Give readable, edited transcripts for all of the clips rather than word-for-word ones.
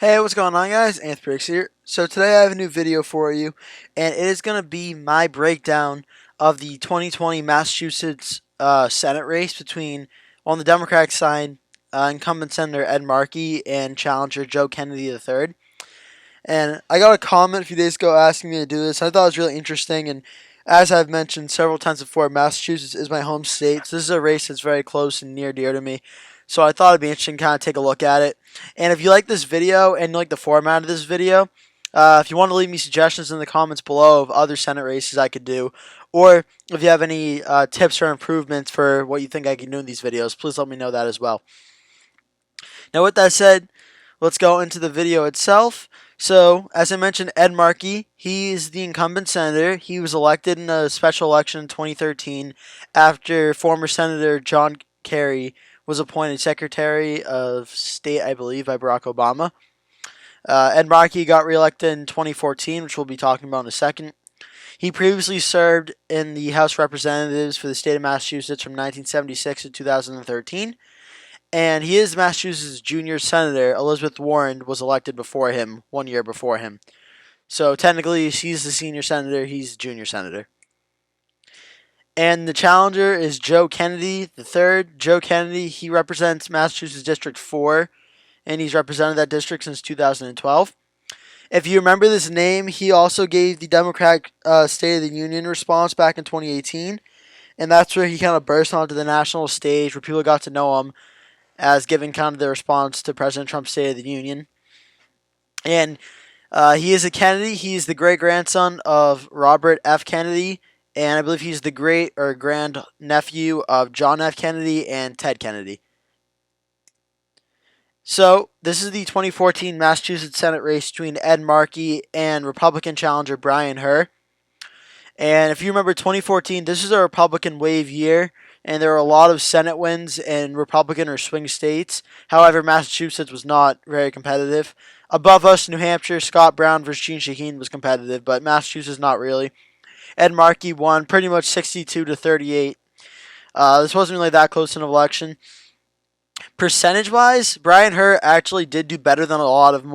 Hey, what's going on, guys? Anth here. So today I have a new video for you, and it is going to be my breakdown of the 2020 Massachusetts Senate race between, on the Democratic side, incumbent Senator Ed Markey and challenger Joe Kennedy III. And I got a comment a few days ago asking me to do this. I thought it was really interesting, and as I've mentioned several times before, Massachusetts is my home state, so this is a race that's very close and near dear to me. So I thought it'd be interesting to kind of take a look at it. And if you like this video and you like the format of this video, if you want to leave me suggestions in the comments below of other Senate races I could do, or if you have any tips or improvements for what you think I can do in these videos, please let me know that as well. Now, with that said, let's go into the video itself. So, as I mentioned, Ed Markey, he is the incumbent senator. He was elected in a special election in 2013 after former Senator John Kerry was appointed Secretary of State, I believe, by Barack Obama. Ed Markey got reelected in 2014, which we'll be talking about in a second. He previously served in the House of Representatives for the state of Massachusetts from 1976 to 2013. And he is Massachusetts' junior senator. Elizabeth Warren was elected before him, 1 year before him. So technically, she's the senior senator, he's the junior senator. And the challenger is Joe Kennedy III. Joe Kennedy, he represents Massachusetts District 4, and he's represented that district since 2012. If you remember this name, he also gave the Democratic State of the Union response back in 2018, and that's where he kind of burst onto the national stage where people got to know him as giving kind of the response to President Trump's State of the Union. And he is a Kennedy. He's the great-grandson of Robert F. Kennedy, and I believe he's the great or grand-nephew of John F. Kennedy and Ted Kennedy. So, this is the 2014 Massachusetts Senate race between Ed Markey and Republican challenger Brian Herr. And if you remember 2014, this is a Republican wave year, and there were a lot of Senate wins in Republican or swing states. However, Massachusetts was not very competitive. Above us, New Hampshire, Scott Brown versus Jeanne Shaheen was competitive, but Massachusetts not really. Ed Markey won pretty much 62 to 38. This wasn't really that close in an election. Percentage-wise, Brian Herr actually did do better than a lot of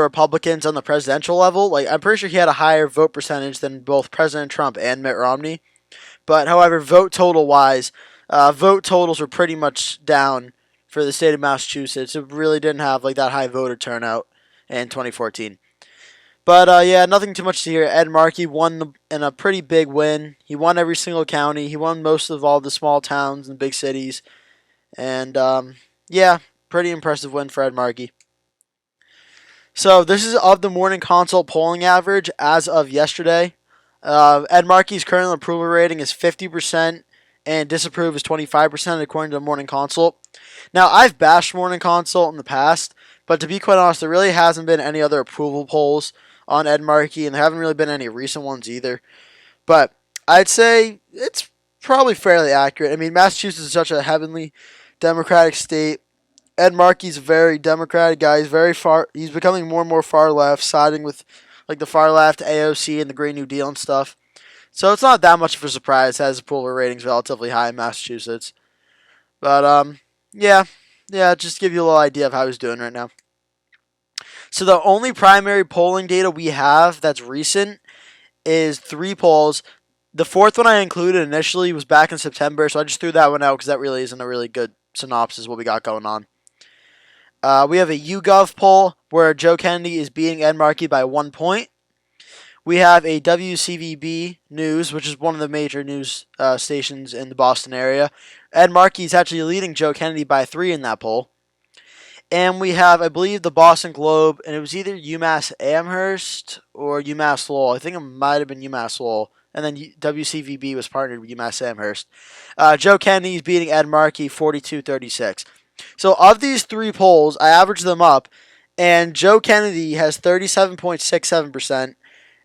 Republicans on the presidential level. Like, I'm pretty sure he had a higher vote percentage than both President Trump and Mitt Romney. But, however, vote total-wise, vote totals were pretty much down for the state of Massachusetts. It really didn't have like that high voter turnout in 2014. But, yeah, nothing too much to hear. Ed Markey won in a pretty big win. He won every single county. He won most of all the small towns and big cities. And, yeah, pretty impressive win for Ed Markey. So, this is of the morning consult polling average as of yesterday. Ed Markey's current approval rating is 50% and disapprove is 25% according to the Morning Consult. Now, I've bashed Morning Consult in the past, but to be quite honest, there really hasn't been any other approval polls on Ed Markey, and there haven't really been any recent ones either. But I'd say it's probably fairly accurate. I mean, Massachusetts is such a heavenly Democratic state. Ed Markey's a very Democratic guy. He's becoming more and more far left, siding with like the far left, AOC, and the Green New Deal and stuff. So it's not that much of a surprise as approval ratings relatively high in Massachusetts. But yeah, just to give you a little idea of how he's doing right now. So the only primary polling data we have that's recent is 3 polls. The fourth one I included initially was back in September, so I just threw that one out because that really isn't a really good synopsis of what we got going on. We have a YouGov poll where Joe Kennedy is beating Ed Markey by 1 point. We have a WCVB News, which is one of the major news stations in the Boston area. Ed Markey is actually leading Joe Kennedy by 3 in that poll. And we have, I believe, the Boston Globe, and it was either UMass Amherst or UMass Lowell. I think it might have been UMass Lowell. And then WCVB was partnered with UMass Amherst. Joe Kennedy is beating Ed Markey 42-36. So of these 3 polls, I averaged them up, and Joe Kennedy has 37.67%.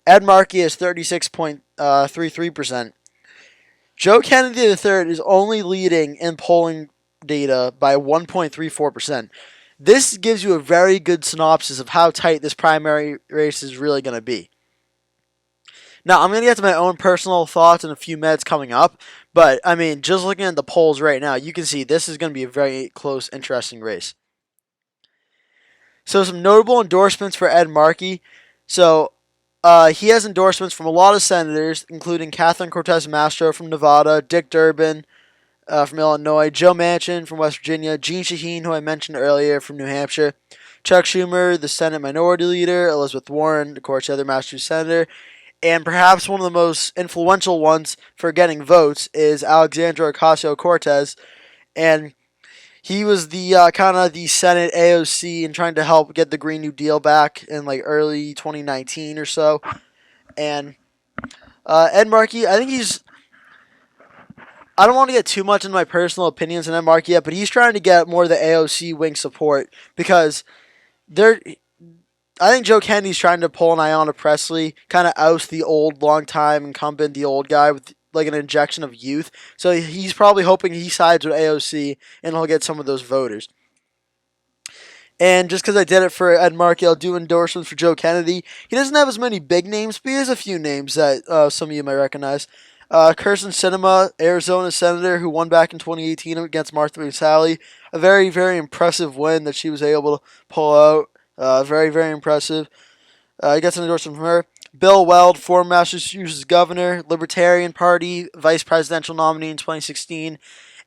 Ed Markey has 36.33%. Joe Kennedy III is only leading in polling data by 1.34%. This gives you a very good synopsis of how tight this primary race is really going to be. Now, I'm going to get to my own personal thoughts in a few minutes coming up, but, I mean, just looking at the polls right now, you can see this is going to be a very close, interesting race. So some notable endorsements for Ed Markey. So he has endorsements from a lot of senators, including Catherine Cortez Masto from Nevada, Dick Durbin from Illinois, Joe Manchin from West Virginia, Gene Shaheen, who I mentioned earlier, from New Hampshire, Chuck Schumer, the Senate Minority Leader, Elizabeth Warren, of course, the other Massachusetts senator, and perhaps one of the most influential ones for getting votes is Alexandra Ocasio-Cortez, and he was the kind of the Senate AOC and trying to help get the Green New Deal back in like early 2019 or so. And Ed Markey, I think he's. I don't want to get too much into my personal opinions on Ed Markey yet, but he's trying to get more of the AOC wing support because they're. I think Joe Kennedy's trying to pull an Ayanna Pressley, kind of oust the old, long-time incumbent, the old guy with like an injection of youth. So he's probably hoping he sides with AOC and he'll get some of those voters. And just because I did it for Ed Markey, I'll do endorsements for Joe Kennedy. He doesn't have as many big names, but he has a few names that some of you might recognize. Kirsten Sinema, Arizona senator, who won back in 2018 against Martha McSally. A very, very impressive win that she was able to pull out. Very, very impressive. He gets an endorsement from her. Bill Weld, former Massachusetts governor, Libertarian Party vice presidential nominee in 2016,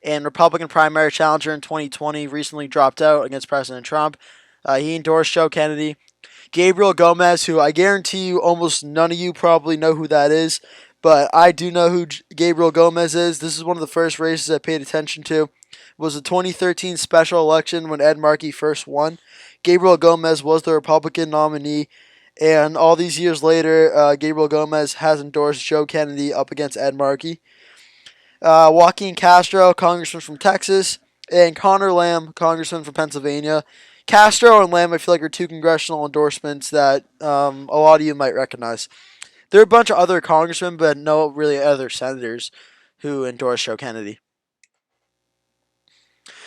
and Republican primary challenger in 2020, recently dropped out against President Trump. He endorsed Joe Kennedy. Gabriel Gomez, who I guarantee you almost none of you probably know who that is, but I do know who Gabriel Gomez is. This is one of the first races I paid attention to. It was the 2013 special election when Ed Markey first won. Gabriel Gomez was the Republican nominee, and all these years later, Gabriel Gomez has endorsed Joe Kennedy up against Ed Markey. Joaquin Castro, congressman from Texas, and Connor Lamb, congressman from Pennsylvania. Castro and Lamb, I feel like, are two congressional endorsements that a lot of you might recognize. There are a bunch of other congressmen, but no really other senators who endorse Joe Kennedy.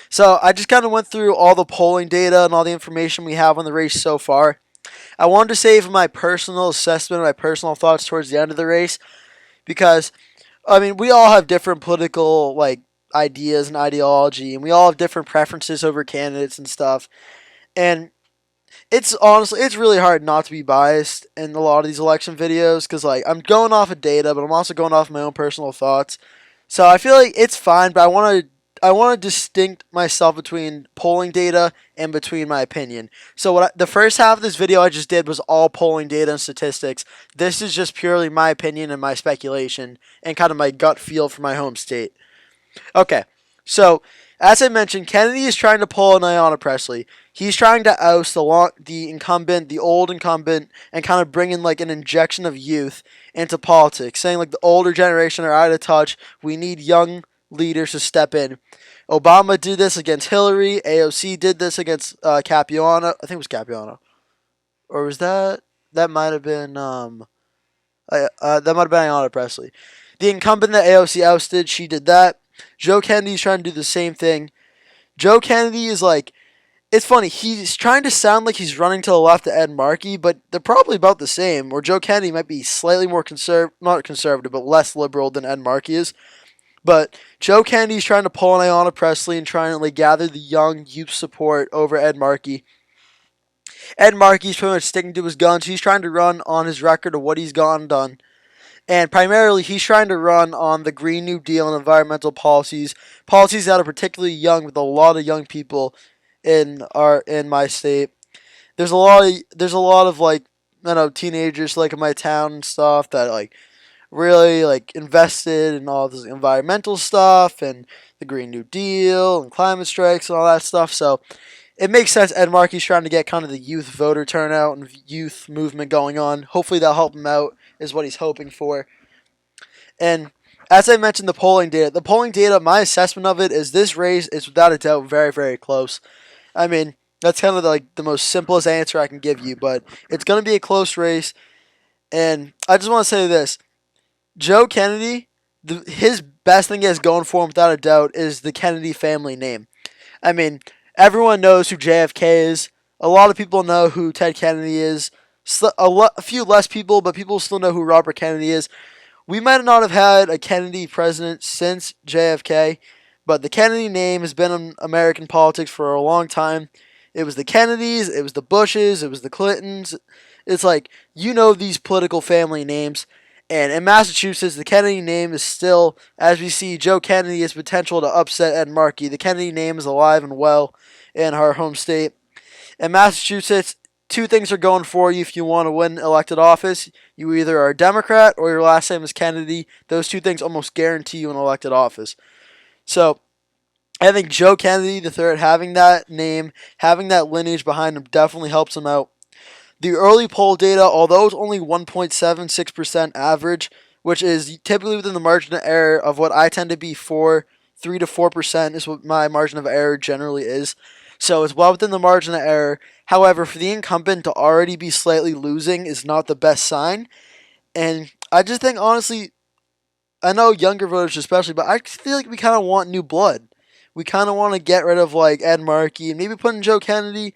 So I just kind of went through all the polling data and all the information we have on the race so far. I wanted to save my personal assessment, my personal thoughts towards the end of the race, because I mean, we all have different political ideas and ideology, and we all have different preferences over candidates and stuff. And it's really hard not to be biased in a lot of these election videos because I'm going off of data, but I'm also going off my own personal thoughts. So I feel like it's fine, but I want to distinct myself between polling data and between my opinion. So the first half of this video I just did was all polling data and statistics. This is just purely my opinion and my speculation and kind of my gut feel for my home state. Okay, so as I mentioned, Kennedy is trying to pull an Ayanna Pressley. He's trying to oust the incumbent, the old incumbent, and kind of bring in an injection of youth into politics, saying the older generation are out of touch. We need young leaders to step in. Obama did this against Hillary. AOC did this against Capuano. I think it was Capuano, or was that might have been Ayanna Pressley. The incumbent that AOC ousted, she did that. Joe Kennedy's trying to do the same thing. Joe Kennedy is it's funny. He's trying to sound like he's running to the left of Ed Markey, but they're probably about the same. Or Joe Kennedy might be slightly more not conservative, but less liberal than Ed Markey is. But Joe Kennedy's trying to pull an Ayanna Pressley and trying to gather the young youth support over Ed Markey. Ed Markey's pretty much sticking to his guns. He's trying to run on his record of what he's gone and done. And primarily, he's trying to run on the Green New Deal and environmental policies that are particularly young, with a lot of young people in my state. There's a lot of teenagers in my town and stuff that really invested in all this environmental stuff and the Green New Deal and climate strikes and all that stuff. So it makes sense Ed Markey's trying to get kind of the youth voter turnout and youth movement going on. Hopefully that'll help him out, is what he's hoping for. And as I mentioned, the polling data, my assessment of it is this race is without a doubt very, very close. I mean, that's kind of the most simplest answer I can give you, but it's going to be a close race. And I just want to say this. Joe Kennedy, his best thing he has going for him without a doubt is the Kennedy family name. I mean, everyone knows who JFK is. A lot of people know who Ted Kennedy is. A few less people, but people still know who Robert Kennedy is. We might not have had a Kennedy president since JFK, but the Kennedy name has been in American politics for a long time. It was the Kennedys, it was the Bushes, it was the Clintons. It's like, you know these political family names. And in Massachusetts, the Kennedy name is still, as we see, Joe Kennedy has potential to upset Ed Markey. The Kennedy name is alive and well in our home state. In Massachusetts, two things are going for you if you want to win elected office. You either are a Democrat or your last name is Kennedy. Those two things almost guarantee you an elected office. So I think Joe Kennedy III having that name, having that lineage behind him definitely helps him out. The early poll data, although it's only 1.76% average, which is typically within the margin of error of what I tend to be 3 to 4% is what my margin of error generally is. So it's well within the margin of error. However, for the incumbent to already be slightly losing is not the best sign. And I just think, honestly, I know younger voters especially, but I feel like we kind of want new blood. We kind of want to get rid of like Ed Markey and maybe put in Joe Kennedy.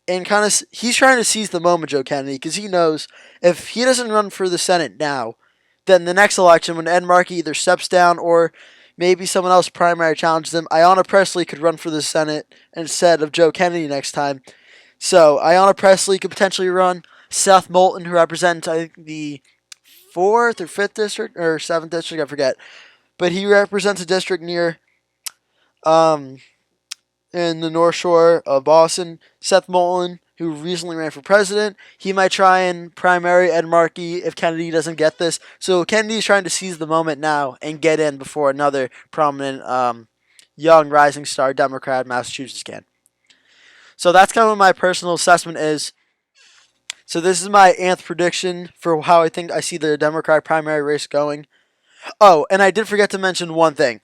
And kind of, he's trying to seize the moment, Joe Kennedy, because he knows if he doesn't run for the Senate now, then the next election, when Ed Markey either steps down or maybe someone else primary challenges him, Ayanna Pressley could run for the Senate instead of Joe Kennedy next time. So Ayanna Pressley could potentially run. Seth Moulton, who represents, I think, the 4th or 5th district, or 7th district, I forget. But he represents a district near in the North Shore of Boston. Seth Moulton, who recently ran for president, he might try and primary Ed Markey if Kennedy doesn't get this. So Kennedy's trying to seize the moment now and get in before another prominent young rising star Democrat in Massachusetts can. So that's kind of what my personal assessment is. So this is my Anth prediction for how I think I see the Democratic primary race going. Oh, and I did forget to mention one thing.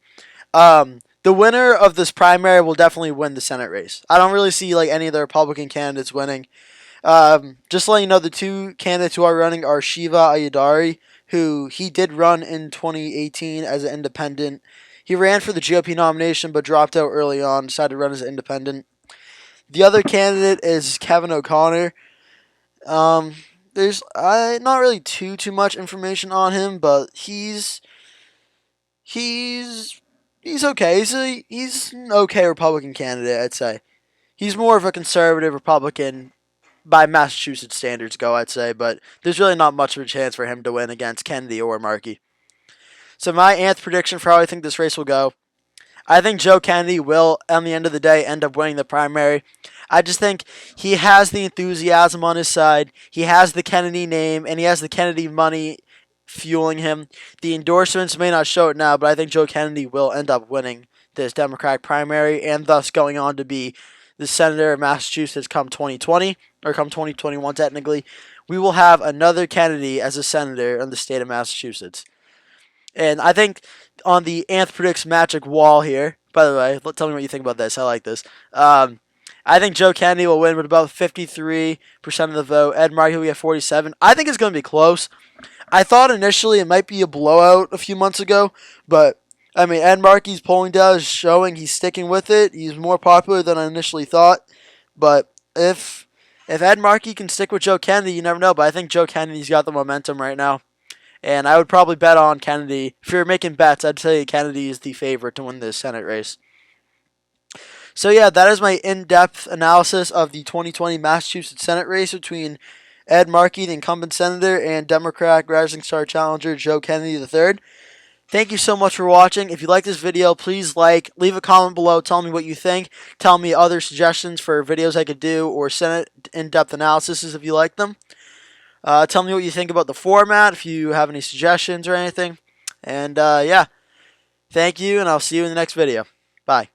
The winner of this primary will definitely win the Senate race. I don't really see like any of the Republican candidates winning. Just to let you know, the two candidates who are running are Shiva Ayadari, who he did run in 2018 as an independent. He ran for the GOP nomination but dropped out early on, decided to run as an independent. The other candidate is Kevin O'Connor. There's not really too much information on him, but he's okay. He's an okay Republican candidate, I'd say. He's more of a conservative Republican by Massachusetts standards go, I'd say, but there's really not much of a chance for him to win against Kennedy or Markey. So my Anth prediction for how I think this race will go, I think Joe Kennedy will, on the end of the day, end up winning the primary. I just think he has the enthusiasm on his side. He has the Kennedy name, and he has the Kennedy money fueling him. The endorsements may not show it now, but I think Joe Kennedy will end up winning this Democratic primary and thus going on to be the senator of Massachusetts come 2020, or come 2021 technically. We will have another Kennedy as a senator in the state of Massachusetts. And I think on the Anth Predicts Magic wall here, by the way, tell me what you think about this. I like this. I think Joe Kennedy will win with about 53% of the vote. Ed Markey will get 47%. I think it's going to be close. I thought initially it might be a blowout a few months ago, but I mean, Ed Markey's polling data is showing he's sticking with it. He's more popular than I initially thought. But if Ed Markey can stick with Joe Kennedy, you never know. But I think Joe Kennedy's got the momentum right now. And I would probably bet on Kennedy. If you're making bets, I'd say Kennedy is the favorite to win this Senate race. So yeah, that is my in-depth analysis of the 2020 Massachusetts Senate race between Ed Markey, the incumbent senator, and Democrat rising star challenger Joe Kennedy III. Thank you so much for watching. If you like this video, please leave a comment below, tell me what you think, tell me other suggestions for videos I could do, or Senate in-depth analyses if you like them. Tell me what you think about the format, if you have any suggestions or anything. And yeah, thank you, and I'll see you in the next video. Bye.